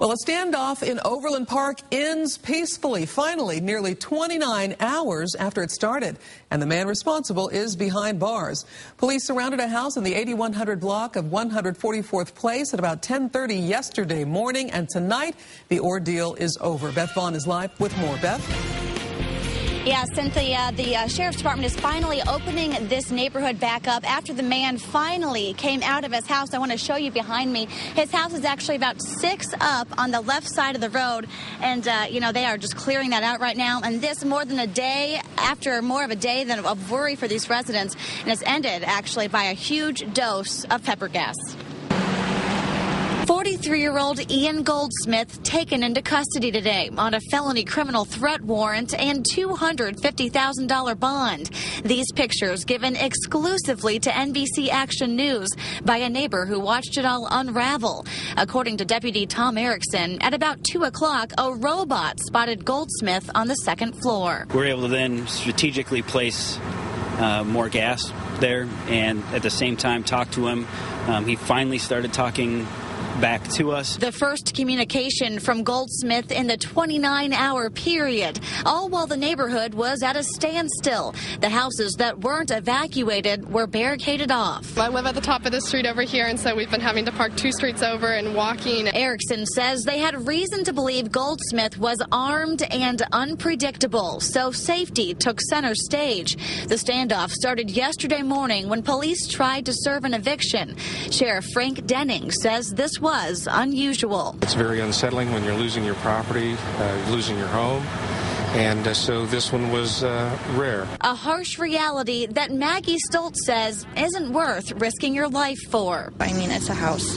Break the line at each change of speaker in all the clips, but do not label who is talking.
Well, a standoff in Overland Park ends peacefully, finally, nearly 29 hours after it started. And the man responsible is behind bars. Police surrounded a house in the 8100 block of 144th Place at about 10:30 yesterday morning. And tonight, the ordeal is over. Beth Vaughn is live with more. Beth?
Yeah, Cynthia, the Sheriff's Department is finally opening this neighborhood back up after the man finally came out of his house. I want to show you behind me. His house is actually about 6 up on the left side of the road. And, they are just clearing that out right now. And this more than a day after more of a day than of worry for these residents. And it's ended, actually, by a huge dose of pepper gas. 43-year-old Ian Goldsmith taken into custody today on a felony criminal threat warrant and $250,000 bond. These pictures given exclusively to NBC Action News by a neighbor who watched it all unravel. According to Deputy Tom Erickson, at about 2 o'clock, a robot spotted Goldsmith on the second floor.
We're able to then strategically place more gas there and at the same time talk to him. He finally started talking back to us.
The first communication from Goldsmith in the 29-hour period, all while the neighborhood was at a standstill. The houses that weren't evacuated were barricaded off.
I live at the top of the street over here, and so we've been having to park 2 streets over and walking.
Erickson says they had reason to believe Goldsmith was armed and unpredictable, so safety took center stage. The standoff started yesterday morning when police tried to serve an eviction. Sheriff Frank Denning says this was unusual.
It's very unsettling when you're losing your property, losing your home. And so this one was rare.
A harsh reality that Maggie Stoltz says isn't worth risking your life for.
I mean, it's a house.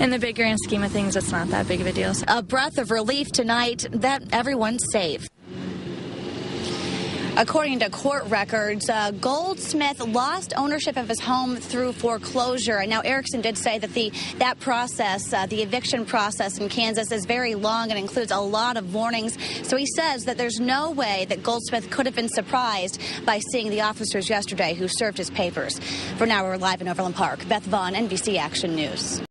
In the big grand scheme of things, it's not that big of a deal.
A breath of relief tonight that everyone's safe. According to court records, Goldsmith lost ownership of his home through foreclosure. And now Erickson did say that that process, the eviction process in Kansas, is very long and includes a lot of warnings. So he says that there's no way that Goldsmith could have been surprised by seeing the officers yesterday who served his papers. For now, we're live in Overland Park. Beth Vaughn, NBC Action News.